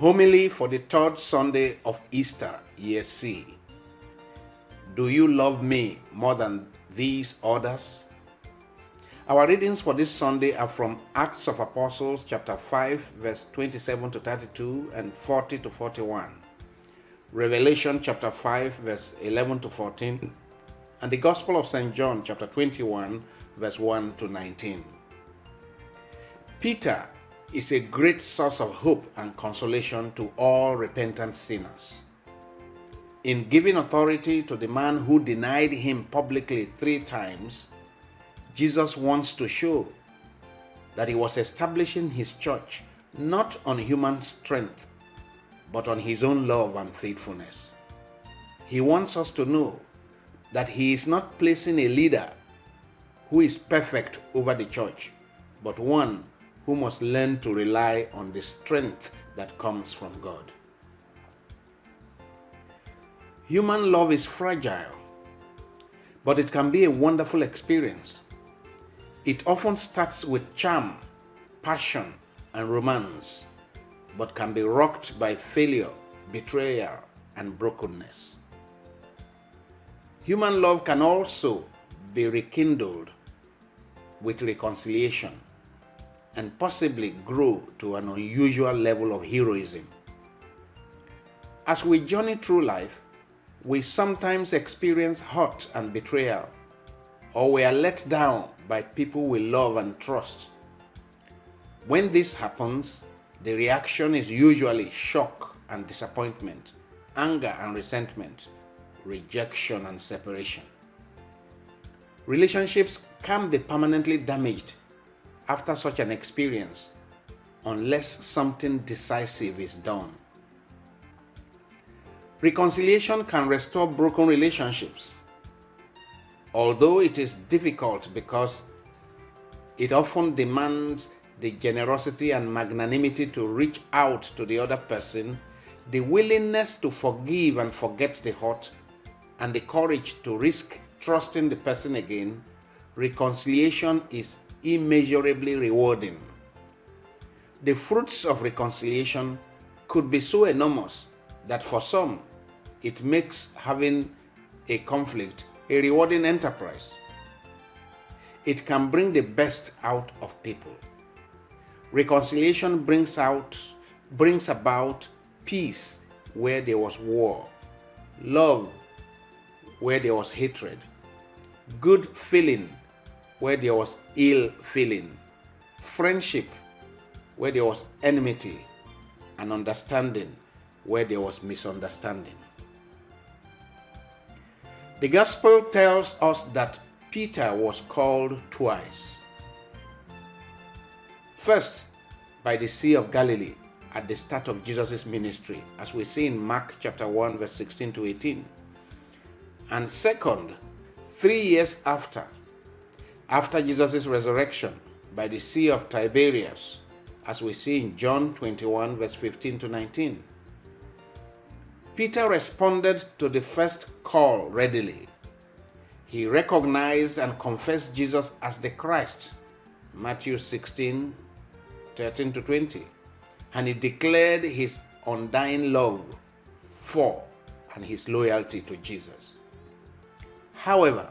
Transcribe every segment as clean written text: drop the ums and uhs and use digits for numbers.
Homily for the third Sunday of Easter, Year C. Do you love me more than these others? Our readings for this Sunday are from Acts of Apostles chapter 5 verse 27 to 32 and 40 to 41. Revelation chapter 5 verse 11 to 14 and the Gospel of St. John chapter 21 verse 1 to 19. Peter is a great source of hope and consolation to all repentant sinners. In giving authority to the man who denied him publicly 3 times, Jesus wants to show that he was establishing his church not on human strength, but on his own love and faithfulness. He wants us to know that he is not placing a leader who is perfect over the church, but one who must learn to rely on the strength that comes from God. Human love is fragile, but it can be a wonderful experience. It often starts with charm, passion, and romance, but can be rocked by failure, betrayal, and brokenness. Human love can also be rekindled with reconciliation and possibly grow to an unusual level of heroism. As we journey through life, we sometimes experience hurt and betrayal, or we are let down by people we love and trust. When this happens, the reaction is usually shock and disappointment, anger and resentment, rejection and separation. Relationships can be permanently damaged after such an experience unless something decisive is done. Reconciliation can restore broken relationships, although it is difficult because it often demands the generosity and magnanimity to reach out to the other person, the willingness to forgive and forget the hurt, and the courage to risk trusting the person again. Reconciliation is immeasurably rewarding. The fruits of reconciliation could be so enormous that for some, it makes having a conflict a rewarding enterprise. It can bring the best out of people. Reconciliation brings about peace where there was war, love where there was hatred, good feeling where there was ill feeling, friendship where there was enmity, and understanding where there was misunderstanding. The Gospel tells us that Peter was called twice. First, by the Sea of Galilee at the start of Jesus' ministry, as we see in Mark chapter 1, verse 16 to 18. And second, 3 years after Jesus' resurrection, by the Sea of Tiberias, as we see in John 21, verse 15 to 19. Peter responded to the first call readily. He recognized and confessed Jesus as the Christ, Matthew 16, 13 to 20, and he declared his undying love for and his loyalty to Jesus. However,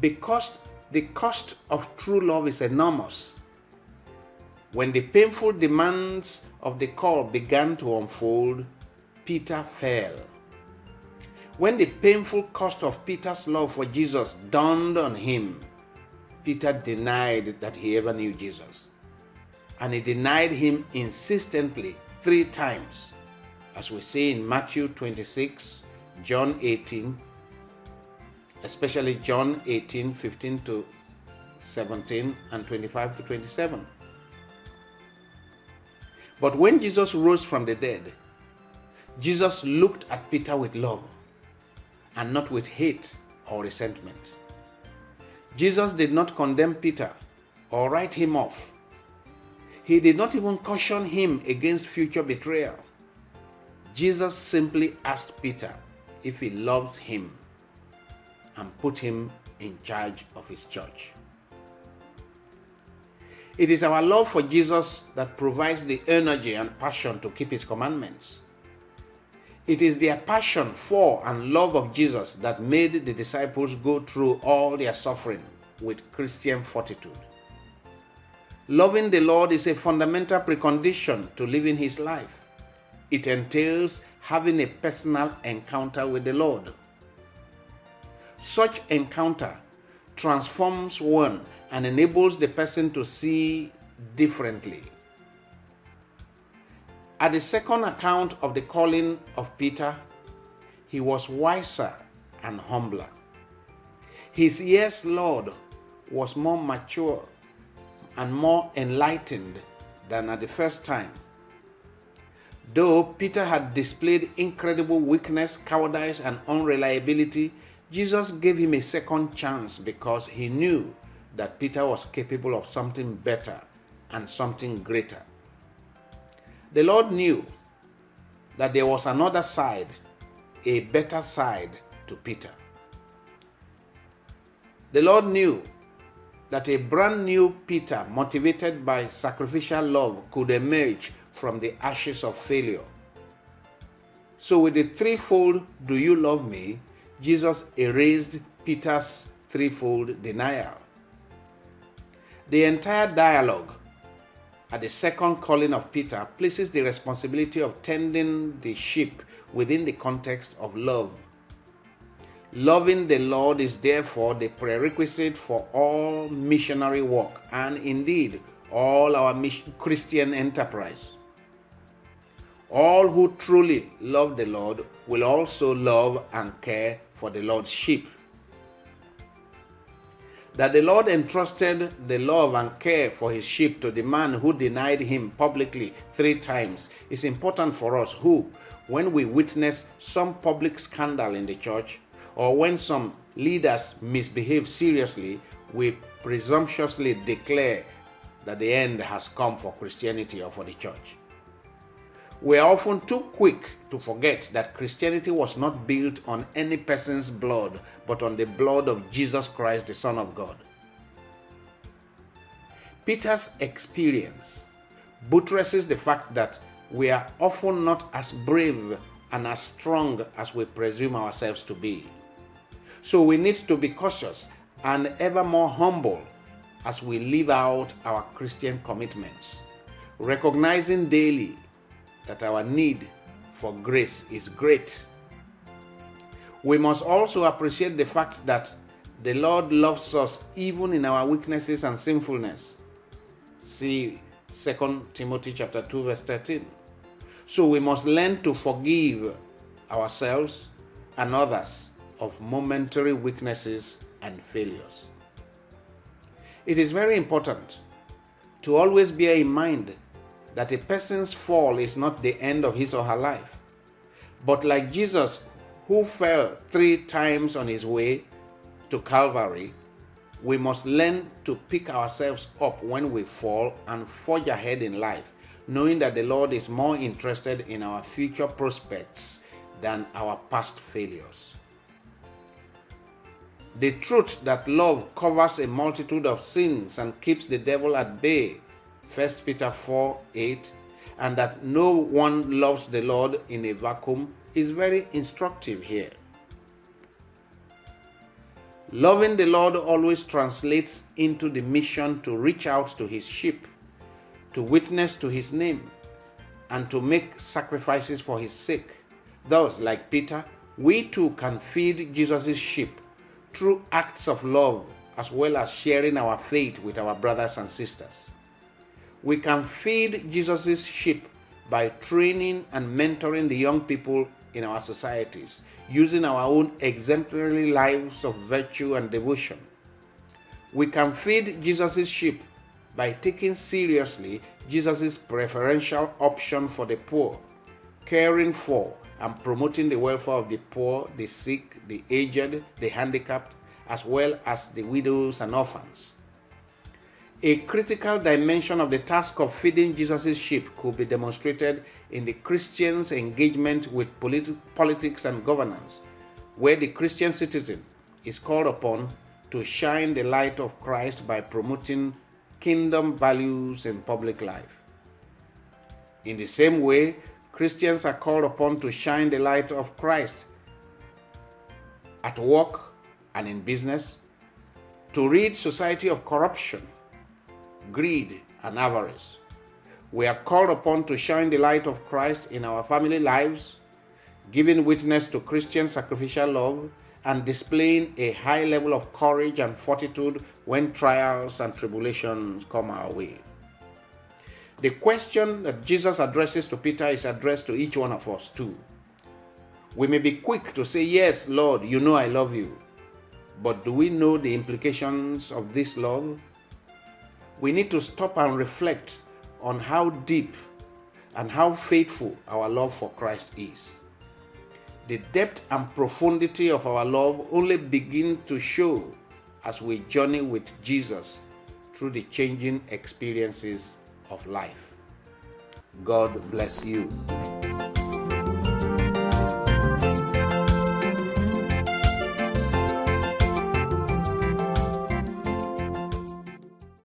because the cost of true love is enormous, when the painful demands of the call began to unfold, Peter fell. When the painful cost of Peter's love for Jesus dawned on him, Peter denied that he ever knew Jesus. And he denied him insistently 3 times, as we see in Matthew 26, John 18, especially John 18, 15 to 17, and 25 to 27. But when Jesus rose from the dead, Jesus looked at Peter with love and not with hate or resentment. Jesus did not condemn Peter or write him off. He did not even caution him against future betrayal. Jesus simply asked Peter if he loved him and put him in charge of his church. It is our love for Jesus that provides the energy and passion to keep his commandments. It is their passion for and love of Jesus that made the disciples go through all their suffering with Christian fortitude. Loving the Lord is a fundamental precondition to living his life. It entails having a personal encounter with the Lord. Such encounter transforms one and enables the person to see differently. At the second account of the calling of Peter, he was wiser and humbler. His "Yes, Lord" was more mature and more enlightened than at the first time. Though Peter had displayed incredible weakness, cowardice, and unreliability, Jesus gave him a second chance because he knew that Peter was capable of something better and something greater. The Lord knew that there was another side, a better side to Peter. The Lord knew that a brand new Peter, motivated by sacrificial love, could emerge from the ashes of failure. So with the threefold "Do you love me?" Jesus erased Peter's threefold denial. The entire dialogue at the second calling of Peter places the responsibility of tending the sheep within the context of love. Loving the Lord is therefore the prerequisite for all missionary work and indeed all our Christian enterprise. All who truly love the Lord will also love and care for the Lord's sheep. That the Lord entrusted the love and care for his sheep to the man who denied him publicly 3 times is important for us who, when we witness some public scandal in the church, or when some leaders misbehave seriously, we presumptuously declare that the end has come for Christianity or for the church. We are often too quick to forget that Christianity was not built on any person's blood, but on the blood of Jesus Christ, the Son of God. Peter's experience buttresses the fact that we are often not as brave and as strong as we presume ourselves to be. So we need to be cautious and ever more humble as we live out our Christian commitments, recognizing daily that our need for grace is great. We must also appreciate the fact that the Lord loves us even in our weaknesses and sinfulness. See 2 Timothy chapter 2 verse 13. So we must learn to forgive ourselves and others of momentary weaknesses and failures. It is very important to always bear in mind that a person's fall is not the end of his or her life. But like Jesus, who fell 3 times on his way to Calvary, we must learn to pick ourselves up when we fall and forge ahead in life, knowing that the Lord is more interested in our future prospects than our past failures. The truth that love covers a multitude of sins and keeps the devil at bay, 1 Peter 4:8, and that no one loves the Lord in a vacuum is very instructive here. Loving the Lord always translates into the mission to reach out to his sheep, to witness to his name, and to make sacrifices for his sake. Thus, like Peter, we too can feed Jesus' sheep through acts of love as well as sharing our faith with our brothers and sisters. We can feed Jesus' sheep by training and mentoring the young people in our societies, using our own exemplary lives of virtue and devotion. We can feed Jesus' sheep by taking seriously Jesus' preferential option for the poor, caring for and promoting the welfare of the poor, the sick, the aged, the handicapped, as well as the widows and orphans. A critical dimension of the task of feeding Jesus' sheep could be demonstrated in the Christian's engagement with politics and governance, where the Christian citizen is called upon to shine the light of Christ by promoting kingdom values in public life. In the same way, Christians are called upon to shine the light of Christ at work and in business, to rid society of corruption, greed, and avarice. We are called upon to shine the light of Christ in our family lives, giving witness to Christian sacrificial love, and displaying a high level of courage and fortitude when trials and tribulations come our way. The question that Jesus addresses to Peter is addressed to each one of us too. We may be quick to say, "Yes, Lord, you know I love you." But do we know the implications of this love? We need to stop and reflect on how deep and how faithful our love for Christ is. The depth and profundity of our love only begin to show as we journey with Jesus through the changing experiences of life. God bless you.